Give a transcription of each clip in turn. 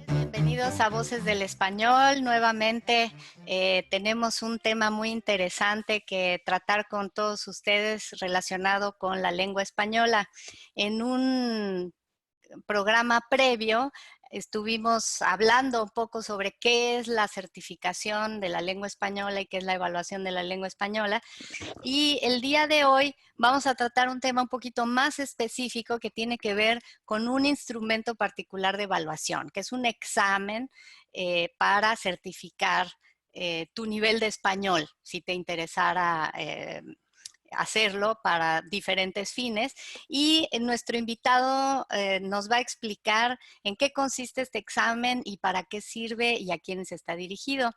Bienvenidos a Voces del Español. Nuevamente tenemos un tema muy interesante que tratar con todos ustedes relacionado con la lengua española. En un programa previo estuvimos hablando un poco sobre qué es la certificación de la lengua española y qué es la evaluación de la lengua española. Y el día de hoy vamos a tratar un tema un poquito más específico que tiene que ver con un instrumento particular de evaluación, que es un examen para certificar tu nivel de español, si te interesara hacerlo para diferentes fines. Y nuestro invitado nos va a explicar en qué consiste este examen y para qué sirve y a quiénes está dirigido.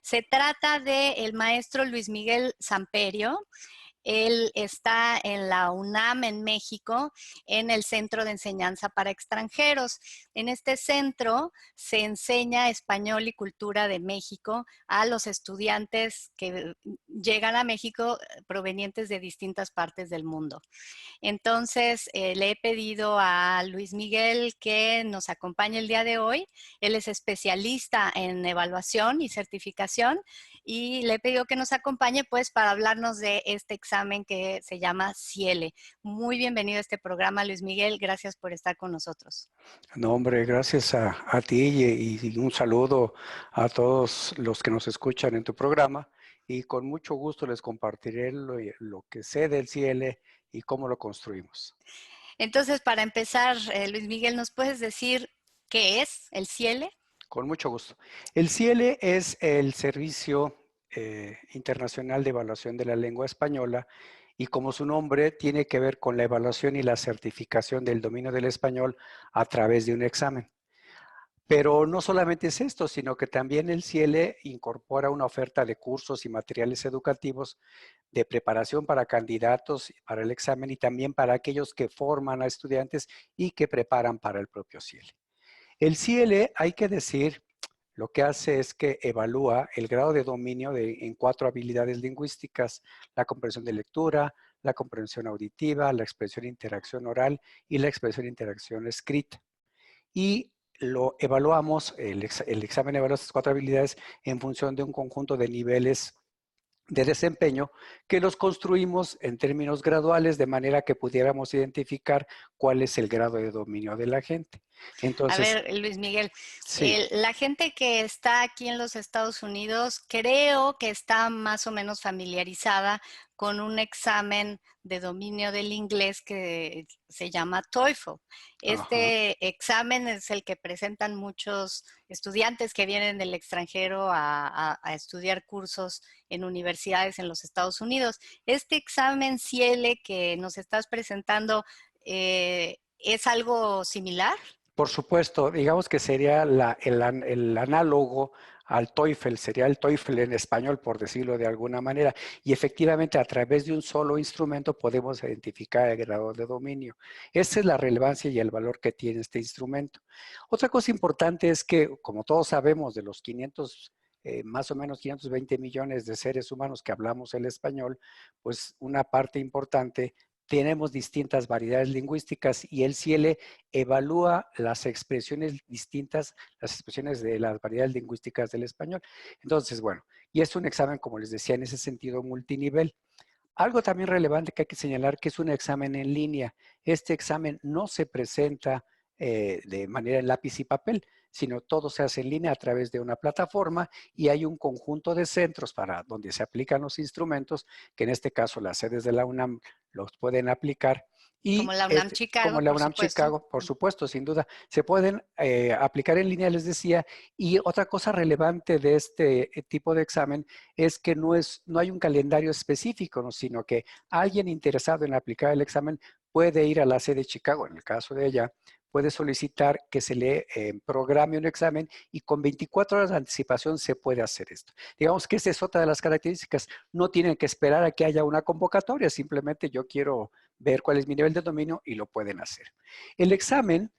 Se trata del maestro Luis Miguel Samperio. Él está en la UNAM en México, en el Centro de Enseñanza para Extranjeros. En este centro se enseña español y cultura de México a los estudiantes que llegan a México provenientes de distintas partes del mundo. Entonces, le he pedido a Luis Miguel que nos acompañe el día de hoy. Él es especialista en evaluación y certificación y le he pedido que nos acompañe pues para hablarnos de este examen que se llama CIELE. Muy bienvenido a este programa, Luis Miguel. Gracias por estar con nosotros. No, hombre, gracias a ti y un saludo a todos los que nos escuchan en tu programa y con mucho gusto les compartiré lo que sé del CIELE y cómo lo construimos. Entonces, para empezar, Luis Miguel, ¿nos puedes decir qué es el CIELE? Con mucho gusto. El CIELE es el Servicio Internacional de Evaluación de la Lengua Española y como su nombre tiene que ver con la evaluación y la certificación del dominio del español a través de un examen. Pero no solamente es esto, sino que también el CIELE incorpora una oferta de cursos y materiales educativos de preparación para candidatos para el examen y también para aquellos que forman a estudiantes y que preparan para el propio CIELE. El CIELE, hay que decir, lo que hace es que evalúa el grado de dominio en 4 habilidades lingüísticas: la comprensión de lectura, la comprensión auditiva, la expresión e interacción oral y la expresión e interacción escrita. Y lo evaluamos, el examen evalúa estas 4 habilidades en función de un conjunto de niveles de desempeño que los construimos en términos graduales de manera que pudiéramos identificar cuál es el grado de dominio de la gente. A Entonces, ver, Luis Miguel, sí, la gente que está aquí en los Estados Unidos creo que está más o menos familiarizada con un examen de dominio del inglés que se llama TOEFL. ajá. Este examen es el que presentan muchos estudiantes que vienen del extranjero a estudiar cursos en universidades en los Estados Unidos. Este examen CIELE que nos estás presentando, ¿es algo similar? Por supuesto, digamos que sería el análogo al TOEFL, sería el TOEFL en español, por decirlo de alguna manera. Y efectivamente, a través de un solo instrumento podemos identificar el grado de dominio. Esa es la relevancia y el valor que tiene este instrumento. Otra cosa importante es que, como todos sabemos, de los 500, más o menos 520 millones de seres humanos que hablamos el español, pues una parte importante tenemos distintas variedades lingüísticas y el CIELE evalúa las expresiones distintas, las expresiones de las variedades lingüísticas del español. Entonces, bueno, y es un examen, como les decía, en ese sentido multinivel. Algo también relevante que hay que señalar que es un examen en línea. Este examen no se presenta de manera en lápiz y papel, sino todo se hace en línea a través de una plataforma y hay un conjunto de centros para donde se aplican los instrumentos, que en este caso las sedes de la UNAM los pueden aplicar. Como Y la UNAM como Chicago, la por UNAM supuesto. Chicago, por supuesto, sin duda, se pueden aplicar en línea, les decía. Y otra cosa relevante de este tipo de examen es que no hay un calendario específico, ¿no? Sino que alguien interesado en aplicar el examen puede ir a la sede de Chicago, en el caso de ella, puede solicitar que se le programe un examen y con 24 horas de anticipación se puede hacer esto. Digamos que esa es otra de las características. No tienen que esperar a que haya una convocatoria, simplemente yo quiero ver cuál es mi nivel de dominio y lo pueden hacer. El examen,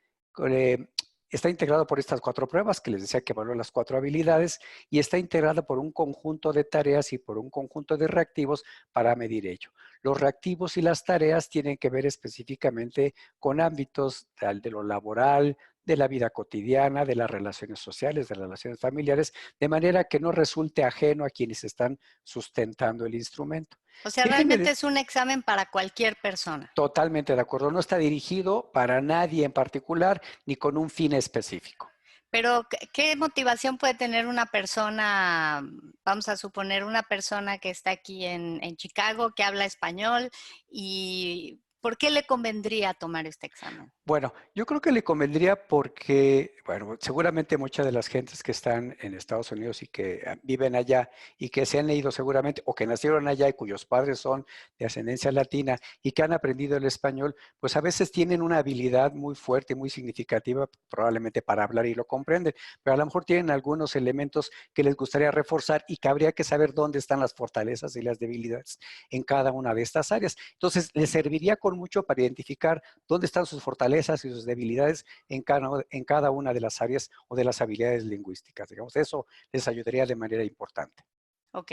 eh, está integrado por estas 4 pruebas que les decía que evalúan las 4 habilidades y está integrado por un conjunto de tareas y por un conjunto de reactivos para medir ello. Los reactivos y las tareas tienen que ver específicamente con ámbitos de lo laboral, de la vida cotidiana, de las relaciones sociales, de las relaciones familiares, de manera que no resulte ajeno a quienes están sustentando el instrumento. O sea, realmente Déjenme, es un examen para cualquier persona. totalmente de acuerdo, no está dirigido para nadie en particular ni con un fin específico. Pero, ¿qué motivación puede tener una persona, vamos a suponer, una persona que está aquí en Chicago, que habla español, y por qué le convendría tomar este examen? Bueno, yo creo que le convendría porque, bueno, seguramente muchas de las gentes que están en Estados Unidos y que viven allá y que se han leído seguramente o que nacieron allá y cuyos padres son de ascendencia latina y que han aprendido el español, pues a veces tienen una habilidad muy fuerte y muy significativa probablemente para hablar y lo comprenden, pero a lo mejor tienen algunos elementos que les gustaría reforzar y que habría que saber dónde están las fortalezas y las debilidades en cada una de estas áreas. Entonces, les serviría con mucho para identificar dónde están sus fortalezas y sus debilidades en cada una de las áreas o de las habilidades lingüísticas. Digamos, eso les ayudaría de manera importante. Ok.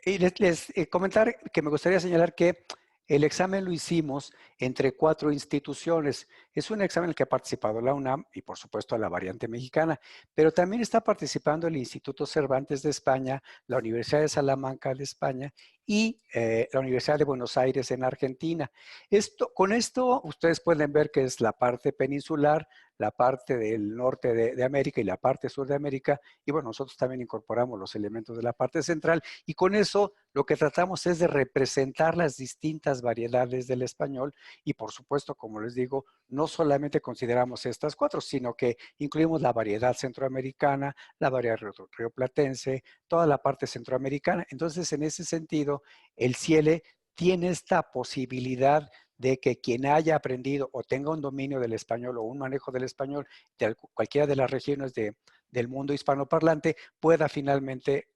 Y les comentar que me gustaría señalar que el examen lo hicimos entre 4 instituciones. Es un examen en el que ha participado la UNAM y por supuesto la variante mexicana, pero también está participando el Instituto Cervantes de España, la Universidad de Salamanca de España y la Universidad de Buenos Aires en Argentina. Con esto ustedes pueden ver que es la parte peninsular, la parte del norte de América y la parte sur de América, y bueno, nosotros también incorporamos los elementos de la parte central, y con eso lo que tratamos es de representar las distintas variedades del español, y por supuesto, como les digo, no solamente consideramos estas 4, sino que incluimos la variedad centroamericana, la variedad rioplatense, toda la parte centroamericana. Entonces, en ese sentido, el CIELE tiene esta posibilidad de que quien haya aprendido o tenga un dominio del español o un manejo del español de cualquiera de las regiones del mundo hispanoparlante pueda finalmente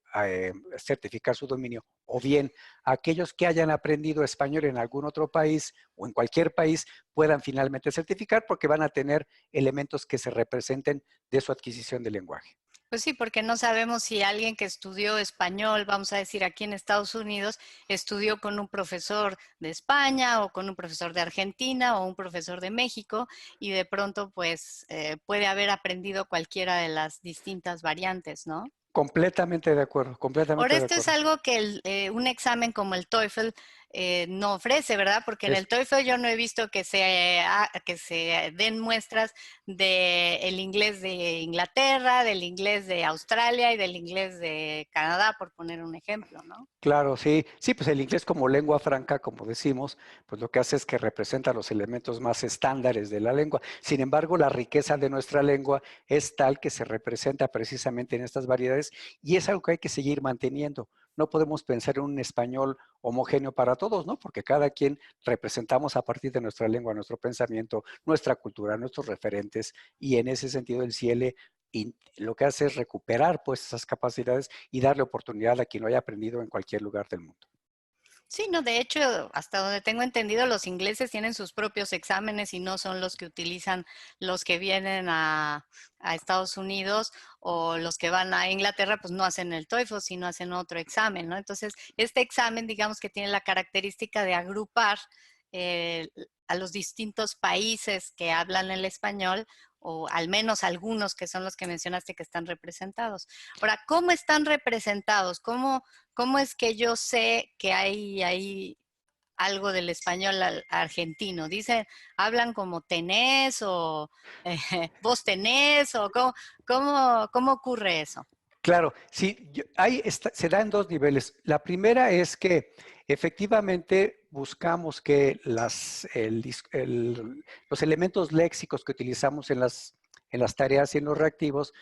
certificar su dominio. O bien, aquellos que hayan aprendido español en algún otro país o en cualquier país puedan finalmente certificar porque van a tener elementos que se representen de su adquisición del lenguaje. Pues sí, porque no sabemos si alguien que estudió español, vamos a decir aquí en Estados Unidos, estudió con un profesor de España o con un profesor de Argentina o un profesor de México y de pronto pues puede haber aprendido cualquiera de las distintas variantes, ¿no? Completamente de acuerdo, Ahora, completamente de esto es acuerdo. algo que un examen como el TOEFL no ofrece, ¿verdad? Porque en el TOEFL yo no he visto que se den muestras del inglés de Inglaterra, del inglés de Australia y del inglés de Canadá, por poner un ejemplo, ¿no? Claro, sí. Sí, pues el inglés como lengua franca, como decimos, pues lo que hace es que representa los elementos más estándares de la lengua. Sin embargo, la riqueza de nuestra lengua es tal que se representa precisamente en estas variedades y es algo que hay que seguir manteniendo. No podemos pensar en un español homogéneo para todos, ¿no? Porque cada quien representamos a partir de nuestra lengua, nuestro pensamiento, nuestra cultura, nuestros referentes y en ese sentido el CIELE lo que hace es recuperar pues esas capacidades y darle oportunidad a quien lo haya aprendido en cualquier lugar del mundo. Sí, no, de hecho, hasta donde tengo entendido, los ingleses tienen sus propios exámenes y no son los que utilizan los que vienen a Estados Unidos o los que van a Inglaterra, pues no hacen el TOEFL, sino hacen otro examen, ¿no? Entonces, este examen, digamos que tiene la característica de agrupar eh, a los distintos países que hablan el español o al menos algunos que son los que mencionaste que están representados. Ahora, ¿cómo están representados? ¿Cómo es que yo sé que hay algo del español argentino? Dicen, hablan como tenés o vos tenés o cómo ocurre eso. Claro, sí, se da en 2 niveles. La primera es que efectivamente buscamos que los elementos léxicos que utilizamos en las tareas y en los reactivos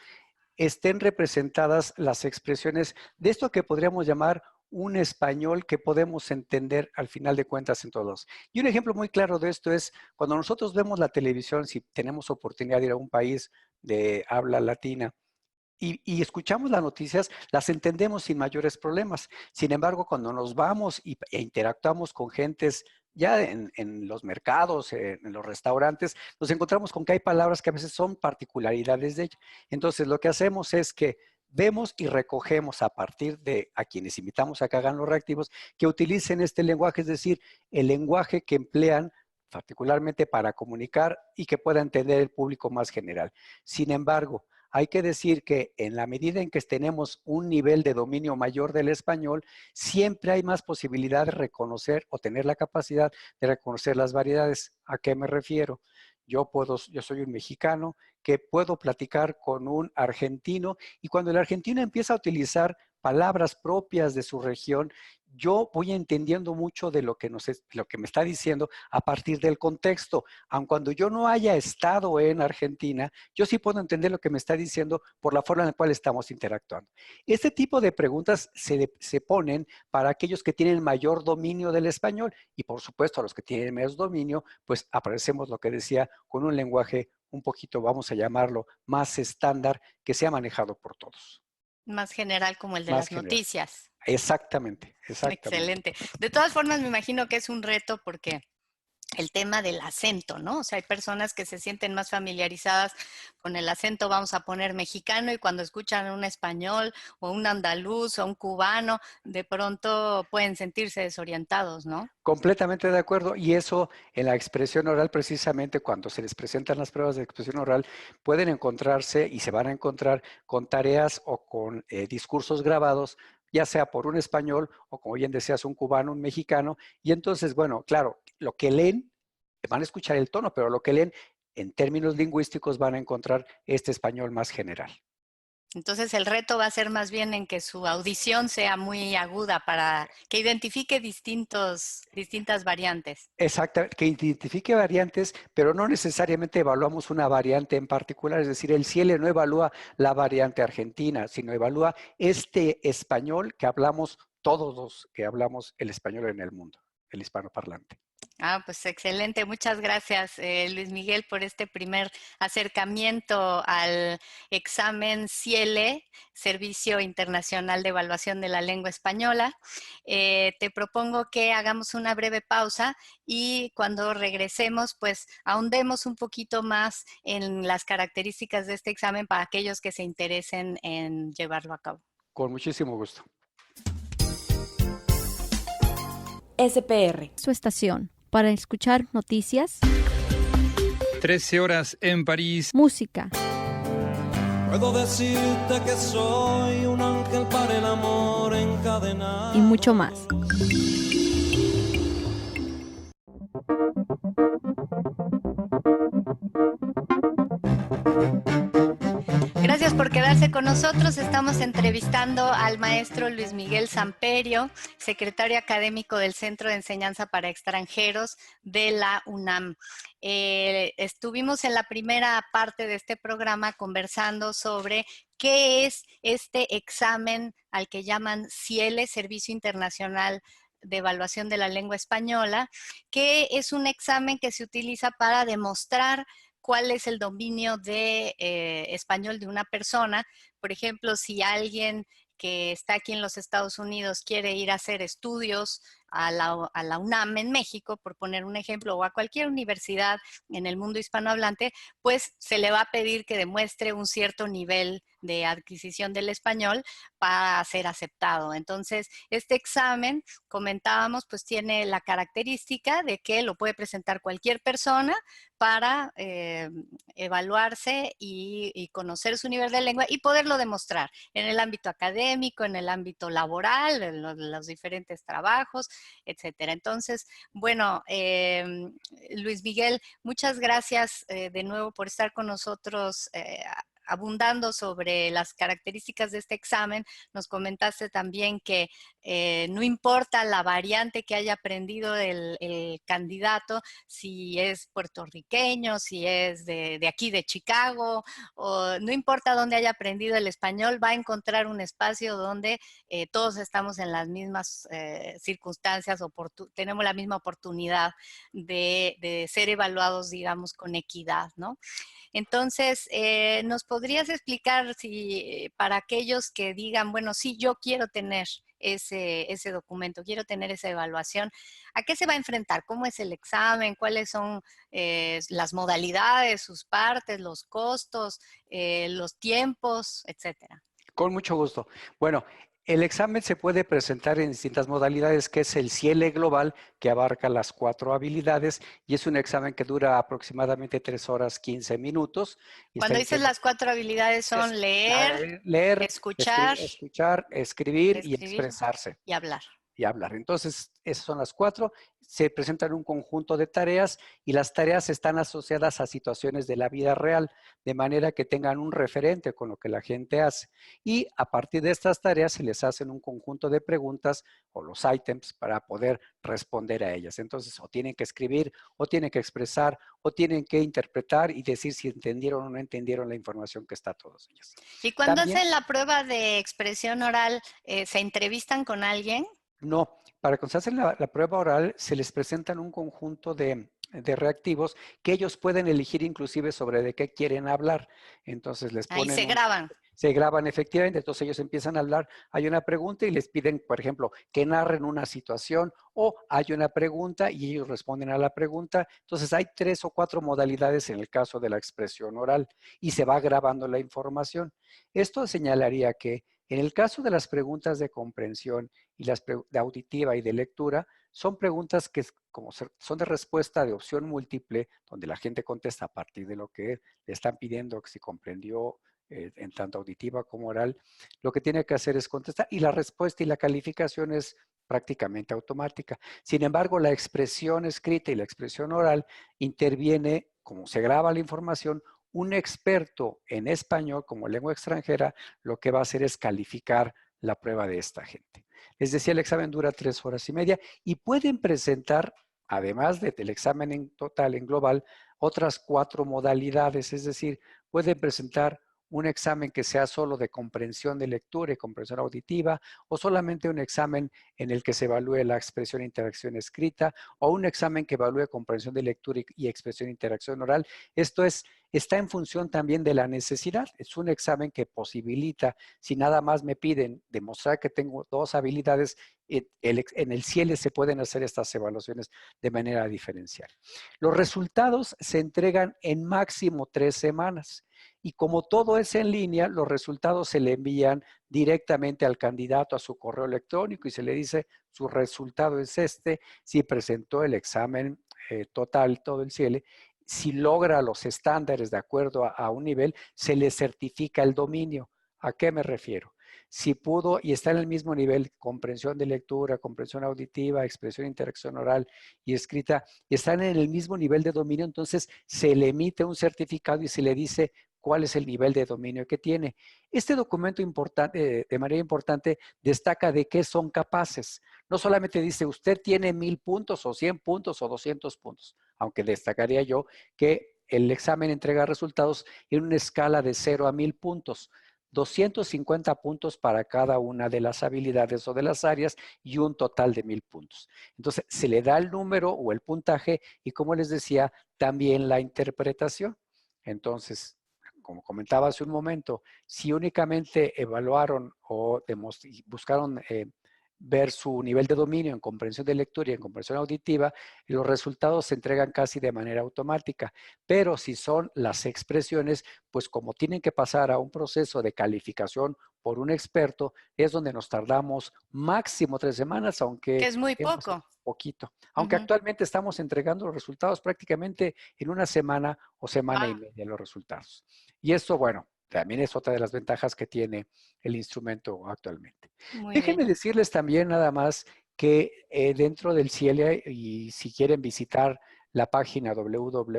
estén representadas las expresiones de esto que podríamos llamar un español que podemos entender al final de cuentas en todos. Y un ejemplo muy claro de esto es cuando nosotros vemos la televisión, si tenemos oportunidad de ir a un país de habla latina, y escuchamos las noticias, las entendemos sin mayores problemas. Sin embargo, cuando nos vamos e interactuamos con gentes ya en los mercados, en los restaurantes, nos encontramos con que hay palabras que a veces son particularidades de ella. Entonces, lo que hacemos es que vemos y recogemos a partir de a quienes invitamos a que hagan los reactivos, que utilicen este lenguaje, es decir, el lenguaje que emplean particularmente para comunicar y que pueda entender el público más general. Sin embargo, hay que decir que en la medida en que tenemos un nivel de dominio mayor del español, siempre hay más posibilidad de reconocer o tener la capacidad de reconocer las variedades. ¿A qué me refiero? Yo soy un mexicano que puedo platicar con un argentino y cuando el argentino empieza a utilizar palabras propias de su región, yo voy entendiendo mucho de lo que me está diciendo a partir del contexto. Aun cuando yo no haya estado en Argentina, yo sí puedo entender lo que me está diciendo por la forma en la cual estamos interactuando. Este tipo de preguntas se ponen para aquellos que tienen mayor dominio del español y por supuesto a los que tienen menos dominio, pues aparecemos lo que decía con un lenguaje un poquito, vamos a llamarlo, más estándar que sea manejado por todos. Más general como el de Más las general. noticias. Exactamente, exactamente. Excelente. De todas formas, me imagino que es un reto porque el tema del acento, ¿no? O sea, hay personas que se sienten más familiarizadas con el acento, vamos a poner mexicano, y cuando escuchan un español o un andaluz o un cubano, de pronto pueden sentirse desorientados, ¿no? Completamente de acuerdo. Y eso en la expresión oral, precisamente cuando se les presentan las pruebas de expresión oral, pueden encontrarse y se van a encontrar con tareas o con discursos grabados, ya sea por un español o como bien decías, un cubano, un mexicano. Y entonces, bueno, claro, lo que leen, van a escuchar el tono, pero lo que leen en términos lingüísticos van a encontrar este español más general. Entonces el reto va a ser más bien en que su audición sea muy aguda para que identifique distintas variantes. Exacto, que identifique variantes, pero no necesariamente evaluamos una variante en particular, es decir, el CIELE no evalúa la variante argentina, sino evalúa este español que hablamos todos los que hablamos el español en el mundo, el hispanoparlante. Ah, pues excelente. Muchas gracias, Luis Miguel, por este primer acercamiento al examen CIELE, Servicio Internacional de Evaluación de la Lengua Española. Te propongo que hagamos una breve pausa y cuando regresemos, pues ahondemos un poquito más en las características de este examen para aquellos que se interesen en llevarlo a cabo. Con muchísimo gusto. SPR, su estación, para escuchar noticias, 13 horas en París. música, Puedo decirte que soy un ángel para el amor encadenado. y mucho más. Gracias por quedarse con nosotros. Estamos entrevistando al maestro Luis Miguel Samperio, secretario académico del Centro de Enseñanza para Extranjeros de la UNAM. Estuvimos en la primera parte de este programa conversando sobre qué es este examen al que llaman CIELE, Servicio Internacional de Evaluación de la Lengua Española, que es un examen que se utiliza para demostrar cuál es el dominio de español de una persona. Por ejemplo, si alguien que está aquí en los Estados Unidos quiere ir a hacer estudios a la UNAM en México, por poner un ejemplo, o a cualquier universidad en el mundo hispanohablante, pues se le va a pedir que demuestre un cierto nivel de adquisición del español para ser aceptado. Entonces, este examen, comentábamos, pues tiene la característica de que lo puede presentar cualquier persona para evaluarse y conocer su nivel de lengua y poderlo demostrar en el ámbito académico, en el ámbito laboral, en los diferentes trabajos, etcétera. Entonces, bueno, Luis Miguel, muchas gracias de nuevo por estar con nosotros abundando sobre las características de este examen. Nos comentaste también que no importa la variante que haya aprendido el candidato, si es puertorriqueño, si es de aquí de Chicago, o no importa dónde haya aprendido el español, va a encontrar un espacio donde todos estamos en las mismas circunstancias, tenemos la misma oportunidad de ser evaluados, digamos, con equidad, ¿no? Entonces, ¿nos podrías explicar si para aquellos que digan, bueno, sí, yo quiero tener ese documento, quiero tener esa evaluación. ¿A qué se va a enfrentar? ¿Cómo es el examen? ¿Cuáles son las modalidades, sus partes, los costos, los tiempos, etcétera? Con mucho gusto. Bueno, el examen se puede presentar en distintas modalidades, que es el CIELE global, que abarca las 4 habilidades, y es un examen que dura aproximadamente 3 horas 15 minutos. Y Cuando dices las 4 habilidades son leer, leer, escuchar, escuchar, escribir y escribir expresarse. y hablar. Y hablar. Entonces, esas son las 4. Se presentan un conjunto de tareas y las tareas están asociadas a situaciones de la vida real, de manera que tengan un referente con lo que la gente hace. Y a partir de estas tareas se les hacen un conjunto de preguntas o los ítems para poder responder a ellas. Entonces, o tienen que escribir, o tienen que expresar, o tienen que interpretar y decir si entendieron o no entendieron la información que está a todos ellos. Y cuando También, hacen la prueba de expresión oral, ¿se entrevistan con alguien? no, para cuando se hace la prueba oral se les presentan un conjunto de reactivos que ellos pueden elegir inclusive sobre de qué quieren hablar. Entonces les Ahí ponen se graban. se graban efectivamente, entonces ellos empiezan a hablar, hay una pregunta y les piden, por ejemplo, que narren una situación o hay una pregunta y ellos responden a la pregunta. Entonces hay 3 o 4 modalidades en el caso de la expresión oral y se va grabando la información. Esto señalaría que en el caso de las preguntas de comprensión y las de auditiva y de lectura, son preguntas que como son de respuesta de opción múltiple, donde la gente contesta a partir de lo que le están pidiendo, si comprendió en tanto auditiva como oral, lo que tiene que hacer es contestar y la respuesta y la calificación es prácticamente automática. Sin embargo, la expresión escrita y la expresión oral interviene, como se graba la información, un experto en español como lengua extranjera lo que va a hacer es calificar la prueba de esta gente. Les decía, el examen dura 3 horas y media y pueden presentar, además del examen en total, en global, otras 4 modalidades, es decir, pueden presentar un examen que sea solo de comprensión de lectura y comprensión auditiva, o solamente un examen en el que se evalúe la expresión e interacción escrita, o un examen que evalúe comprensión de lectura y expresión e interacción oral. Esto está en función también de la necesidad. Es un examen que posibilita, si nada más me piden demostrar que tengo 2 habilidades, en el CIELE se pueden hacer estas evaluaciones de manera diferencial. Los resultados se entregan en máximo 3 semanas. Y como todo es en línea, los resultados se le envían directamente al candidato a su correo electrónico y se le dice, su resultado es este, si presentó el examen total, todo el CIELE, si logra los estándares de acuerdo a un nivel, se le certifica el dominio. ¿A qué me refiero? Si pudo y está en el mismo nivel, comprensión de lectura, comprensión auditiva, expresión, interacción oral y escrita, están en el mismo nivel de dominio, entonces se le emite un certificado y se le dice cuál es el nivel de dominio que tiene. Este documento de manera importante destaca de qué son capaces. No solamente dice usted tiene 1000 puntos o 100 puntos o 200 puntos, aunque destacaría yo que el examen entrega resultados en una escala de 0 a 1000 puntos. 250 puntos para cada una de las habilidades o de las áreas y un total de 1000 puntos. Entonces, se le da el número o el puntaje y, como les decía, también la interpretación. Entonces, como comentaba hace un momento, si únicamente evaluaron o buscaron ver su nivel de dominio en comprensión de lectura y en comprensión auditiva, los resultados se entregan casi de manera automática. Pero si son las expresiones, pues como tienen que pasar a un proceso de calificación por un experto, es donde nos tardamos máximo 3 semanas, aunque que es muy poco. Poquito. Aunque actualmente estamos entregando los resultados prácticamente en una semana o semana y media los resultados. Y esto, bueno, también es otra de las ventajas que tiene el instrumento actualmente. Déjenme decirles también nada más que dentro del CIELE, y si quieren visitar la página www.ciele.org,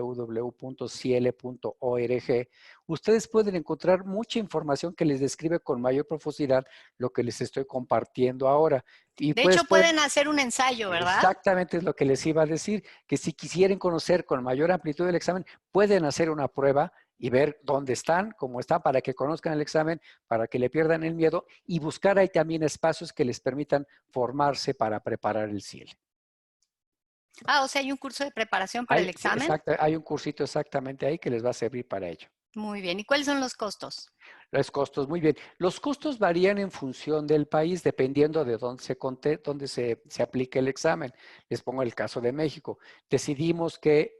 ustedes pueden encontrar mucha información que les describe con mayor profundidad lo que les estoy compartiendo ahora. Y de hecho, pueden hacer un ensayo, ¿verdad? Exactamente es lo que les iba a decir, que si quisieran conocer con mayor amplitud el examen, pueden hacer una prueba y ver dónde están, cómo están, para que conozcan el examen, para que le pierdan el miedo y buscar ahí también espacios que les permitan formarse para preparar el CIELE. O sea, hay un curso de preparación para el examen. Exacto, hay un cursito exactamente ahí que les va a servir para ello. Muy bien. ¿Y cuáles son los costos? Los costos, muy bien. Los costos varían en función del país, dependiendo de dónde se aplique el examen. Les pongo el caso de México. Decidimos que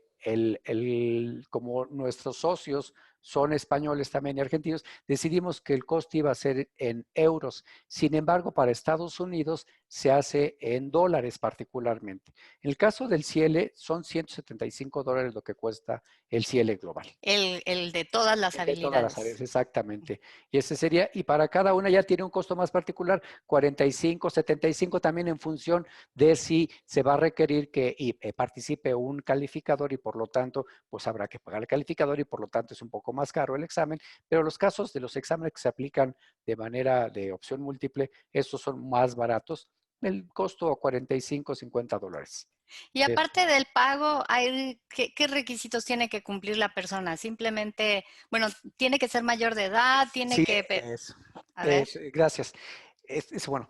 como nuestros socios son españoles también y argentinos, decidimos que el costo iba a ser en euros. Sin embargo, para Estados Unidos se hace en dólares particularmente. En el caso del CIELE, son $175 lo que cuesta el CIELE global. El de todas las De todas las áreas, habilidades. exactamente. Y ese sería, y para cada una ya tiene un costo más particular, 45, 75, también en función de si se va a requerir que participe un calificador y por lo tanto, pues habrá que pagar el calificador y por lo tanto es un poco más caro el examen. Pero los casos de los exámenes que se aplican de manera de opción múltiple, estos son más baratos. El costo $45, $50. Y aparte del pago, ¿qué requisitos tiene que cumplir la persona? Simplemente, bueno, tiene que ser mayor de edad, tiene Sí, que... A ver. gracias. Bueno,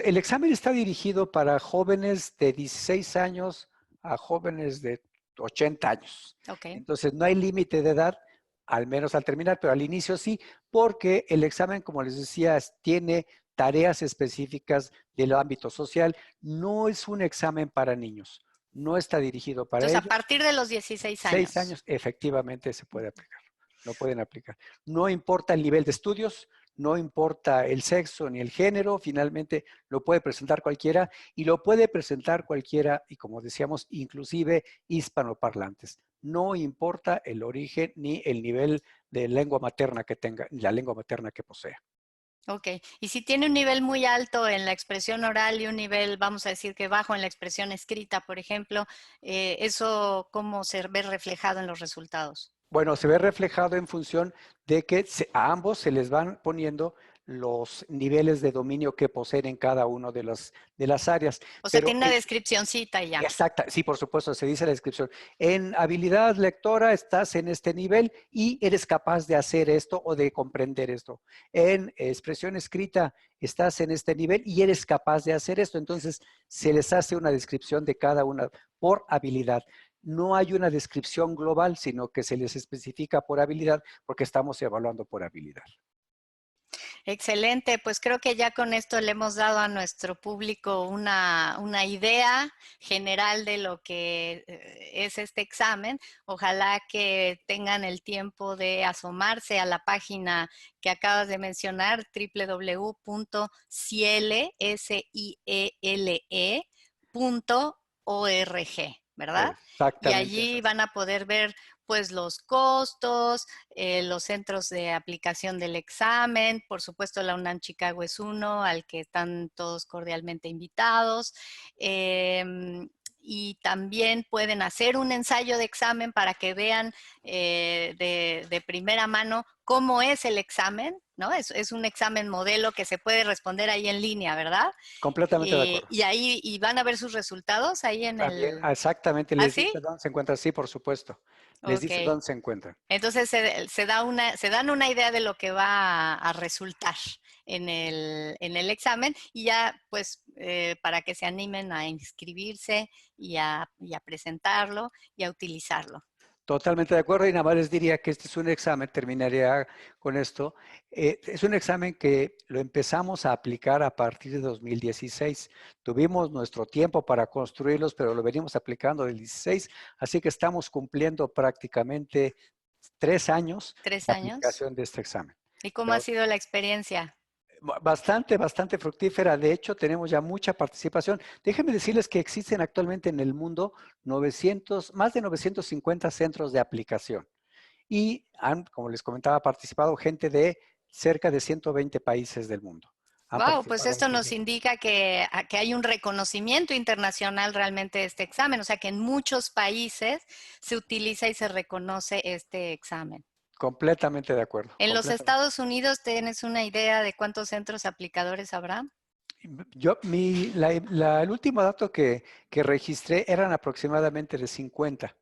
el examen está dirigido para jóvenes de 16 años a jóvenes de 80 años. Ok. Entonces, no hay límite de edad, al menos al terminar, pero al inicio sí, porque el examen, como les decía, tiene tareas específicas del ámbito social. No es un examen para niños, no está dirigido para Entonces, a ellos. partir de los 16 6 años. años, efectivamente, se puede aplicar. Lo pueden aplicar. No importa el nivel de estudios, no importa el sexo ni el género, finalmente lo puede presentar cualquiera y lo puede presentar cualquiera, y como decíamos, inclusive hispanoparlantes. No importa el origen ni el nivel de lengua materna que tenga, ni la lengua materna que posea. Ok. Y si tiene un nivel muy alto en la expresión oral y un nivel, vamos a decir que bajo en la expresión escrita, por ejemplo, ¿eso cómo se ve reflejado en los resultados? Bueno, se ve reflejado en función de que a ambos se les van poniendo los niveles de dominio que poseen en cada una de las áreas. O sea, Pero tiene una descripcióncita y ya. exacta, sí, por supuesto, se dice en la descripción. En habilidad lectora estás en este nivel y eres capaz de hacer esto o de comprender esto. En expresión escrita estás en este nivel y eres capaz de hacer esto. Entonces, se les hace una descripción de cada una por habilidad. No hay una descripción global, sino que se les especifica por habilidad porque estamos evaluando por habilidad. Excelente, pues creo que ya con esto le hemos dado a nuestro público una idea general de lo que es este examen. Ojalá que tengan el tiempo de asomarse a la página que acabas de mencionar, www.ciele.org, ¿verdad? Y Exactamente. allí van a poder ver pues los costos, los centros de aplicación del examen, por supuesto la UNAM Chicago es uno al que están todos cordialmente invitados. Y también pueden hacer un ensayo de examen para que vean de primera mano cómo es el examen, ¿no? Es un examen modelo que se puede responder ahí en línea, ¿verdad? Completamente de acuerdo. Y ahí van a ver sus resultados ahí en También, el... exactamente, ¿Ah, les sí? dice dónde se encuentra, sí, por supuesto. Les dice Ok. dónde se encuentran. Entonces se dan una idea de lo que va a resultar en el examen y ya pues para que se animen a inscribirse y a presentarlo y a utilizarlo. Totalmente de acuerdo y nada más les diría que este es un examen, terminaría con esto, es un examen que lo empezamos a aplicar a partir de 2016. Tuvimos nuestro tiempo para construirlos, pero lo venimos aplicando del 16, así que estamos cumpliendo prácticamente 3 años 3 de años. aplicación de este examen. ¿Y cómo ha sido la experiencia? Bastante fructífera. De hecho, tenemos ya mucha participación. Déjenme decirles que existen actualmente en el mundo más de 950 centros de aplicación. Y han, como les comentaba, participado gente de cerca de 120 países del mundo. Han Wow, pues participado en esto este nos examen. indica que hay un reconocimiento internacional realmente de este examen, o sea que en muchos países se utiliza y se reconoce este examen. Completamente de acuerdo. En los Completamente. Estados Unidos, ¿tienes una idea de cuántos centros aplicadores habrá? El último dato que registré eran aproximadamente de 50.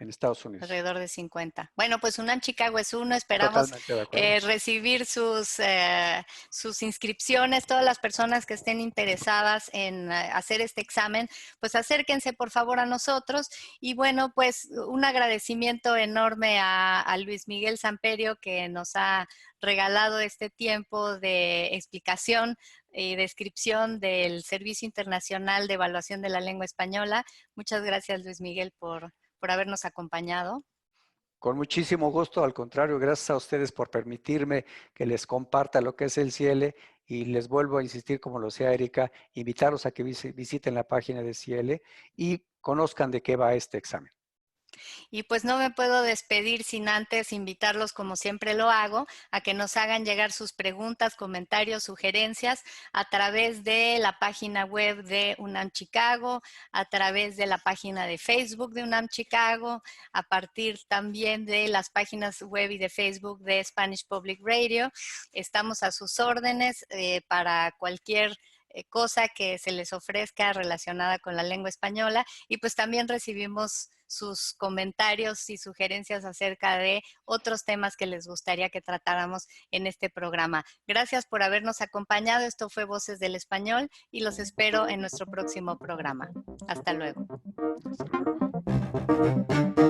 en Estados Unidos. Alrededor de 50. Bueno, pues UNAM Chicago es uno. Esperamos Totalmente de acuerdo. recibir sus inscripciones. Todas las personas que estén interesadas en hacer este examen, pues acérquense por favor a nosotros. Y bueno, pues un agradecimiento enorme a Luis Miguel Samperio, que nos ha regalado este tiempo de explicación y descripción del Servicio Internacional de Evaluación de la Lengua Española. Muchas gracias, Luis Miguel, por habernos acompañado. Con muchísimo gusto, al contrario, gracias a ustedes por permitirme que les comparta lo que es el CIELE, y les vuelvo a insistir, como lo decía Erika, invitarlos a que visiten la página de CIELE y conozcan de qué va este examen. Y pues no me puedo despedir sin antes invitarlos, como siempre lo hago, a que nos hagan llegar sus preguntas, comentarios, sugerencias a través de la página web de UNAM Chicago, a través de la página de Facebook de UNAM Chicago, a partir también de las páginas web y de Facebook de Spanish Public Radio. Estamos a sus órdenes para cualquier cosa que se les ofrezca relacionada con la lengua española, y pues también recibimos sus comentarios y sugerencias acerca de otros temas que les gustaría que tratáramos en este programa. Gracias por habernos acompañado. Esto fue Voces del Español y los espero en nuestro próximo programa. Hasta luego. Hasta luego.